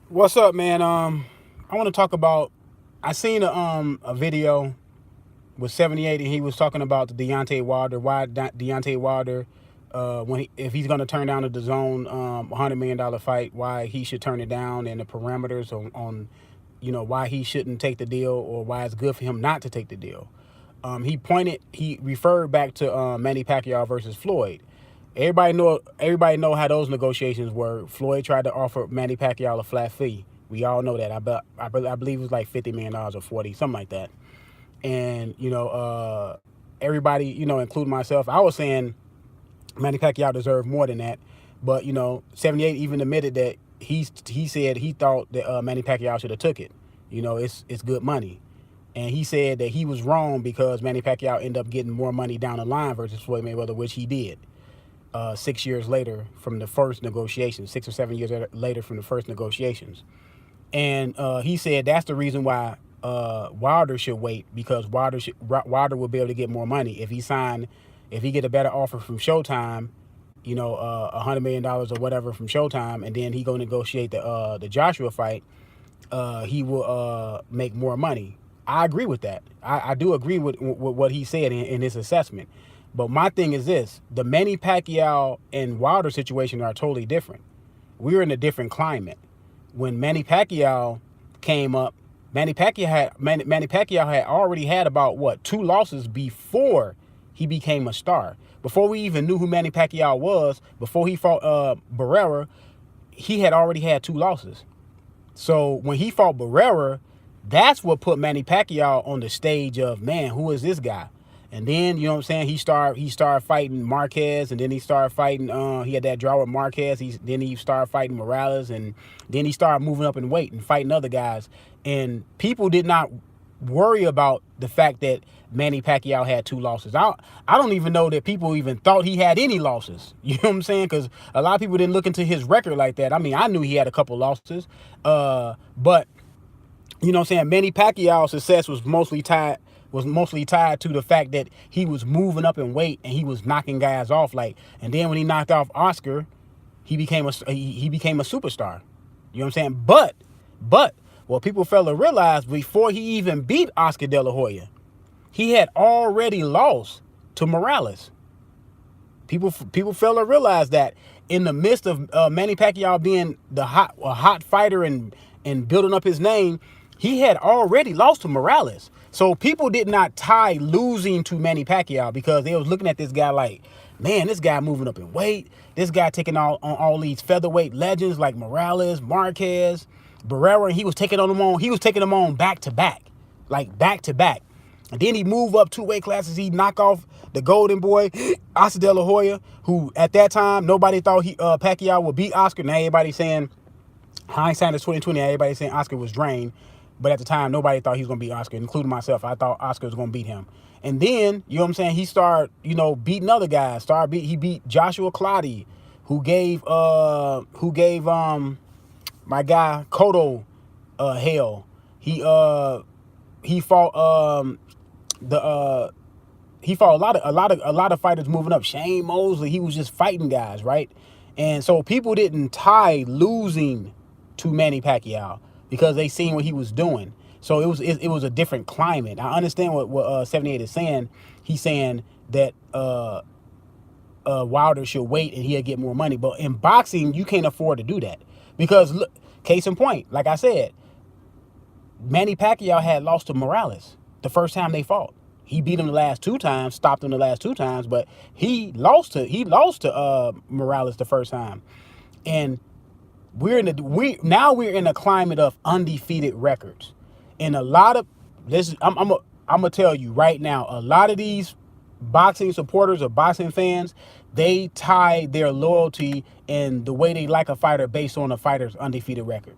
What's up, man? I want to talk about. I seen a video with 78, and he was talking about the Deontay Wilder. Why Deontay Wilder, when if he's going to turn down the zone $100 million fight, why he should turn it down, and the parameters on why he shouldn't take the deal, or why it's good for him not to take the deal. He referred back to Manny Pacquiao versus Floyd. Everybody know how those negotiations were. Floyd tried to offer Manny Pacquiao a flat fee. We all know that. I believe it was like $50 million or 40, something like that. And everybody, including myself, I was saying Manny Pacquiao deserved more than that. But 78 even admitted that he said he thought that Manny Pacquiao should have took it. It's good money. And he said that he was wrong because Manny Pacquiao ended up getting more money down the line versus Floyd Mayweather, which he did. 6 years later from the first negotiations, 6 or 7 years later from the first negotiations. And he said that's the reason why Wilder should wait, because Wilder will be able to get more money if he get a better offer from Showtime, $100 million or whatever from Showtime, and then he go negotiate the Joshua fight. He will make more money. I agree with that. I do agree with what he said in his assessment. But my thing is this: the Manny Pacquiao and Wilder situation are totally different. We're in a different climate. When Manny Pacquiao came up, Manny Pacquiao had already had about two losses before he became a star. Before we even knew who Manny Pacquiao was, before he fought Barrera, he had already had two losses. So when he fought Barrera, that's what put Manny Pacquiao on the stage of, man, who is this guy? And then, you know what I'm saying, he started fighting Marquez, and then he started fighting, he had that draw with Marquez, then he started fighting Morales, and then he started moving up in weight and fighting other guys. And people did not worry about the fact that Manny Pacquiao had two losses. I don't even know that people even thought he had any losses. You know what I'm saying? Because a lot of people didn't look into his record like that. I mean, I knew he had a couple losses, but you know what I'm saying, Manny Pacquiao's success was mostly tied to the fact that he was moving up in weight and he was knocking guys off. And then when he knocked off Oscar, he became a superstar. You know what I'm saying? But what people fail to realize, before he even beat Oscar De La Hoya, he had already lost to Morales. People fail to realize that in the midst of Manny Pacquiao being a hot fighter and building up his name, he had already lost to Morales. So people did not tie losing to Manny Pacquiao, because they was looking at this guy like, man, this guy moving up in weight. This guy taking on all these featherweight legends like Morales, Marquez, Barrera, and he was taking them on back to back. And then he moved up two weight classes. He knocked off the golden boy, Oscar De La Hoya, who at that time nobody thought Pacquiao would beat Oscar. Now everybody saying, hindsight is 2020, everybody saying Oscar was drained. But at the time, nobody thought he was going to beat Oscar, including myself. I thought Oscar was going to beat him. And then, you know what I'm saying, he started, beating other guys. He beat Joshua Clottey, who gave my guy Cotto hell. He fought he fought a lot of fighters moving up. Shane Mosley, he was just fighting guys, right? And so people didn't tie losing to Manny Pacquiao because they seen what he was doing. So it was a different climate. I understand what 78 is saying. He's saying that Wilder should wait and he'll get more money. But in boxing, you can't afford to do that, because look, case in point, like I said, Manny Pacquiao had lost to Morales the first time they fought. He beat him the last two times, stopped him the last two times, but he lost to Morales the first time. And we're in a climate of undefeated records. And a lot of this, I'm gonna tell you right now, a lot of these boxing supporters or boxing fans, they tie their loyalty and the way they like a fighter based on a fighter's undefeated record.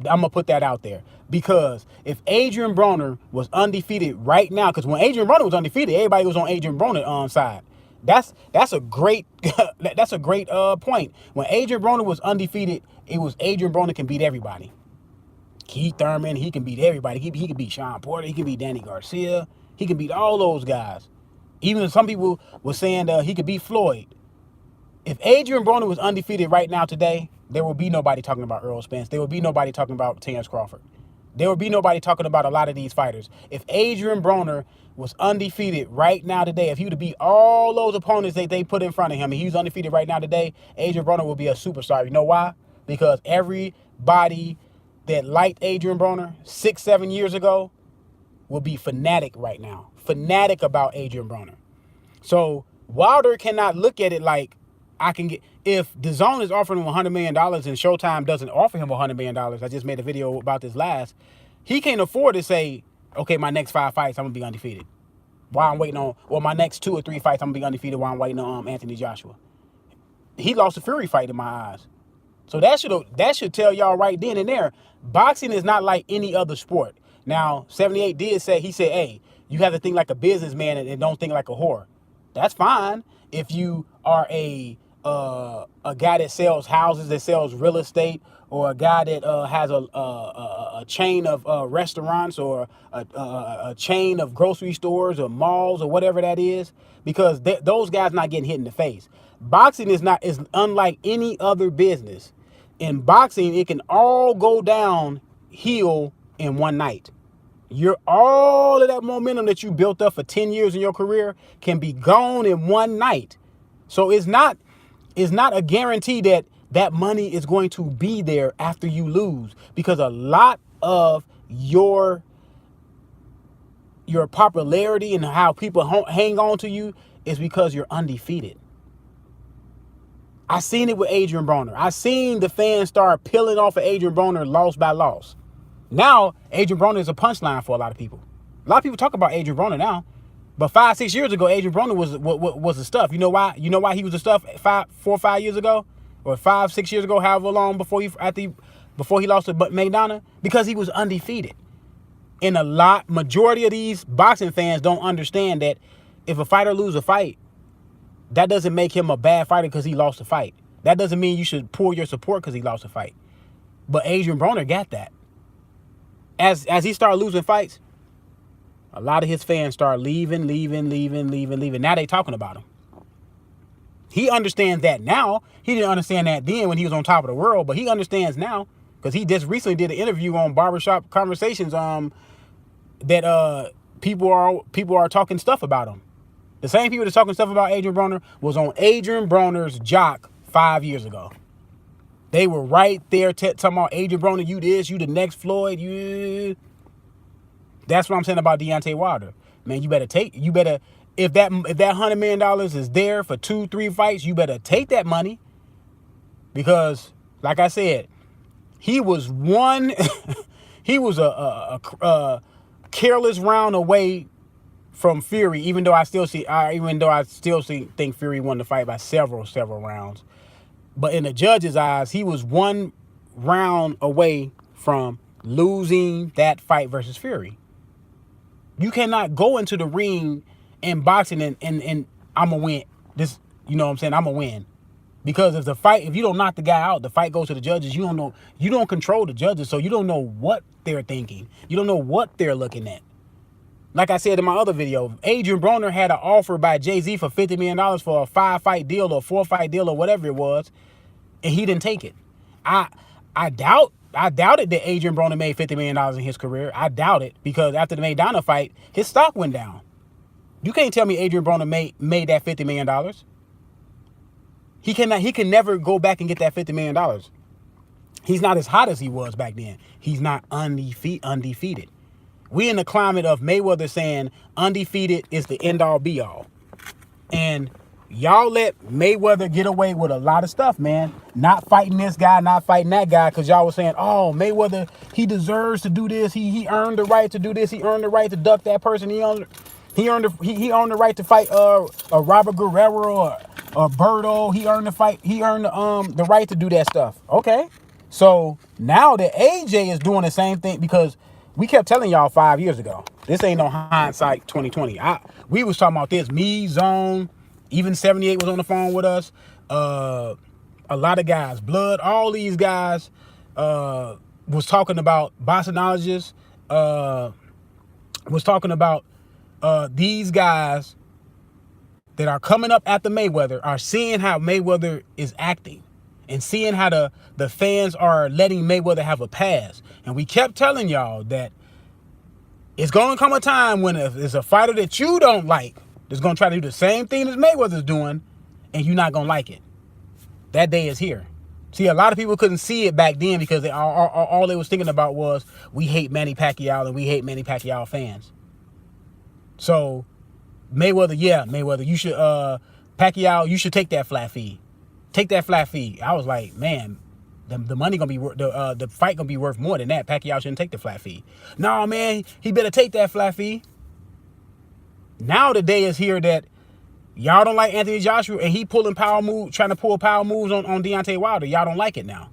I'm gonna put that out there, because if Adrian Broner was undefeated right now, because when Adrian Broner was undefeated, everybody was on Adrian Broner's side. That's a great point. When Adrian Broner was undefeated, it was Adrian Broner can beat everybody. Keith Thurman, he can beat everybody. He can beat Sean Porter. He can beat Danny Garcia. He can beat all those guys. Even some people were saying he could beat Floyd. If Adrian Broner was undefeated right now today, there will be nobody talking about Earl Spence. There will be nobody talking about Terrence Crawford. There will be nobody talking about a lot of these fighters. If Adrian Broner was undefeated right now today, if he were to beat all those opponents that they put in front of him, and he was undefeated right now today, Adrian Broner will be a superstar. You know why? Because everybody that liked Adrian Broner 6-7 years ago will be fanatic right now. Fanatic about Adrian Broner. So Wilder cannot look at it like, I can get, if DAZN is offering him $100 million and Showtime doesn't offer him $100 million, I just made a video about this last, he can't afford to say, okay, my next 5 fights, I'm going to be undefeated. While I'm waiting on, or my next 2 or 3 fights, I'm going to be undefeated while I'm waiting on Anthony Joshua. He lost a Fury fight in my eyes. So that should tell y'all right then and there, boxing is not like any other sport. Now, 78 did say, he said, hey, you have to think like a businessman and don't think like a whore. That's fine if you are a guy that sells houses, that sells real estate, or a guy that has a chain of restaurants, or a chain of grocery stores or malls or whatever that is, because those guys not getting hit in the face. Boxing is unlike any other business. In boxing, it can all go downhill in one night. All of that momentum that you built up for 10 years in your career can be gone in one night. So it's not a guarantee that that money is going to be there after you lose, because a lot of your popularity and how people hang on to you is because you're undefeated. I seen it with Adrian Broner. I seen the fans start peeling off of Adrian Broner loss by loss. Now, Adrian Broner is a punchline for a lot of people. A lot of people talk about Adrian Broner now. But 5-6 years ago, Adrian Broner was the stuff. You know why? You know why he was the stuff 4 or 5 years ago? Or 5-6 years ago, however long before he lost to Maidana? Because he was undefeated. And majority of these boxing fans don't understand that if a fighter loses a fight, that doesn't make him a bad fighter because he lost a fight. That doesn't mean you should pull your support because he lost a fight. But Adrian Broner got that. As he started losing fights, a lot of his fans start leaving. Now they talking about him. He understands that now. He didn't understand that then when he was on top of the world, but he understands now because he just recently did an interview on Barbershop Conversations that people are talking stuff about him. The same people that's talking stuff about Adrian Broner was on Adrian Broner's jock 5 years ago. They were right there talking about Adrian Broner, you this, you the next Floyd, you. That's what I'm saying about Deontay Wilder. Man, if that $100 million is there for 2-3 fights, you better take that money. Because, like I said, he was a careless round away from Fury, even though I still think Fury won the fight by several rounds. But in the judge's eyes, he was 1 round away from losing that fight versus Fury. You cannot go into the ring in boxing and I'm going to win. This, you know what I'm saying? I'm going to win. Because if you don't knock the guy out, the fight goes to the judges. You don't control the judges, so you don't know what they're thinking. You don't know what they're looking at. Like I said in my other video, Adrian Broner had an offer by Jay-Z for $50 million for a 5-fight deal or 4-fight deal or whatever it was, and he didn't take it. I doubted that Adrian Broner made $50 million in his career. I doubt it, because after the Maidana fight, his stock went down. You can't tell me Adrian Broner made that $50 million. He can never go back and get that $50 million. He's not as hot as he was back then. He's not undefeated. We in the climate of Mayweather saying undefeated is the end-all be-all. And y'all let Mayweather get away with a lot of stuff, man. Not fighting this guy, not fighting that guy, because y'all was saying, oh, Mayweather, he deserves to do this. He earned the right to do this. He earned the right to duck that person. He earned the right to fight a Robert Guerrero or Berto. He earned the fight. He earned the right to do that stuff. Okay. So now that AJ is doing the same thing, because we kept telling y'all 5 years ago, this ain't no hindsight 2020. We was talking about this. Me, Zone, even 78 was on the phone with us. A lot of guys, Blood, all these guys was talking about boxologists, was talking about these guys that are coming up after Mayweather are seeing how Mayweather is acting. and seeing how the fans are letting Mayweather have a pass. And we kept telling y'all that it's going to come a time when if there's a fighter that you don't like that's going to try to do the same thing as Mayweather's doing, and you're not going to like it. That day is here. See, a lot of people couldn't see it back then because all they was thinking about was, we hate Manny Pacquiao and we hate Manny Pacquiao fans. So Mayweather, you should Pacquiao, you should take that flat fee. Take that flat fee. I was like, man, the money gonna be the fight gonna be worth more than that. Pacquiao shouldn't take the flat fee. No, man, he better take that flat fee. Now the day is here that y'all don't like Anthony Joshua, and he trying to pull power moves on Deontay Wilder. Y'all don't like it now.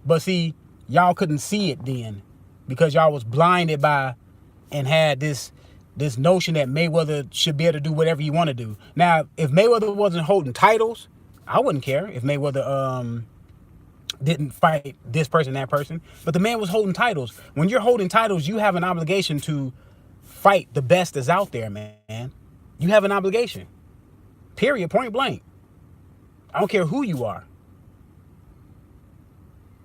But see, y'all couldn't see it then because y'all was blinded by and had this notion that Mayweather should be able to do whatever he want to do. Now, if Mayweather wasn't holding titles, I wouldn't care if Mayweather didn't fight this person, that person. But the man was holding titles. When you're holding titles, you have an obligation to fight the best that's out there, man. You have an obligation. Period. Point blank. I don't care who you are.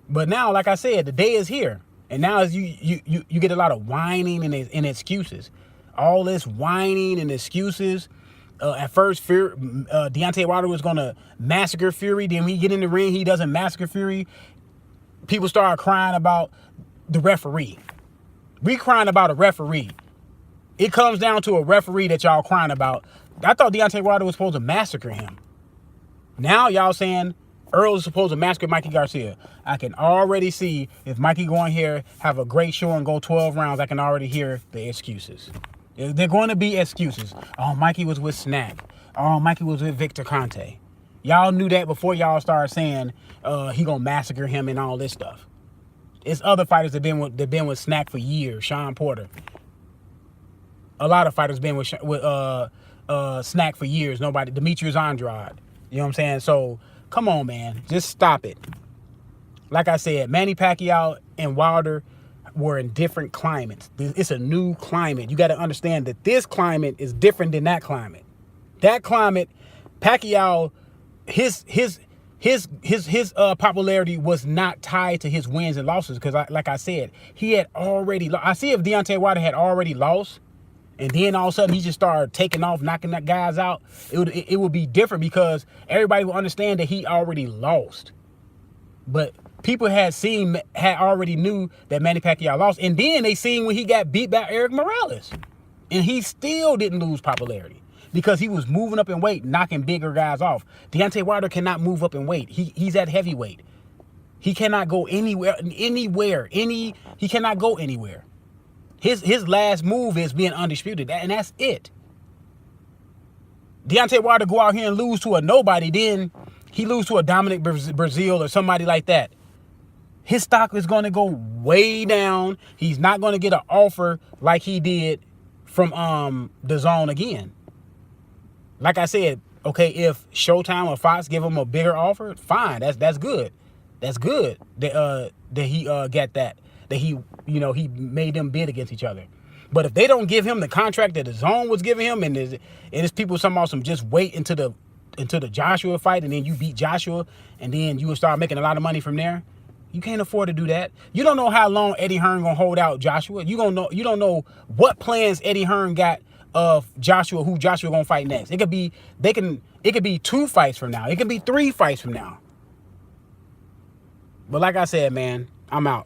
But now, like I said, the day is here. And now you get a lot of whining and excuses. All this whining and excuses. At first, Deontay Wilder was going to massacre Fury. Then when he get in the ring, he doesn't massacre Fury. People start crying about the referee. We crying about a referee. It comes down to a referee that y'all crying about. I thought Deontay Wilder was supposed to massacre him. Now y'all saying Earl is supposed to massacre Mikey Garcia. I can already see if Mikey go in here, have a great show and go 12 rounds, I can already hear the excuses. They're going to be excuses. Oh, Mikey was with Snack. Oh, Mikey was with Victor Conte. Y'all knew that before y'all started saying he gonna massacre him and all this stuff. It's other fighters that been with Snack for years. Sean Porter. A lot of fighters been with Snack for years. Nobody. Demetrius Andrade. You know what I'm saying? So come on, man. Just stop it. Like I said, Manny Pacquiao and Wilder were in different climates. It's a new climate. You got to understand that this climate is different than that climate. That climate, Pacquiao, his popularity was not tied to his wins and losses because, like I said, he had already. I see if Deontay Wilder had already lost, and then all of a sudden he just started taking off, knocking that guys out, it would be different because everybody would understand that he already lost. But people had already knew that Manny Pacquiao lost, and then they seen when he got beat by Eric Morales, and he still didn't lose popularity because he was moving up in weight, knocking bigger guys off. Deontay Wilder cannot move up in weight. He's at heavyweight. He cannot go anywhere. He cannot go anywhere. His last move is being undisputed, and that's it. Deontay Wilder go out here and lose to a nobody, then he lose to a Dominic Brazil or somebody like that. His stock is going to go way down. He's not going to get an offer like he did from the Zone again. Like I said, okay, if Showtime or Fox give him a bigger offer, fine. That's good. That's good that he got that. That he made them bid against each other. But if they don't give him the contract that the Zone was giving him, and there's people talking about some just wait into the Joshua fight, and then you beat Joshua, and then you will start making a lot of money from there. You can't afford to do that. You don't know how long Eddie Hearn gonna hold out Joshua. You don't know what plans Eddie Hearn got of Joshua, who Joshua gonna fight next. It could be 2 fights from now. It could be 3 fights from now. But like I said, man, I'm out.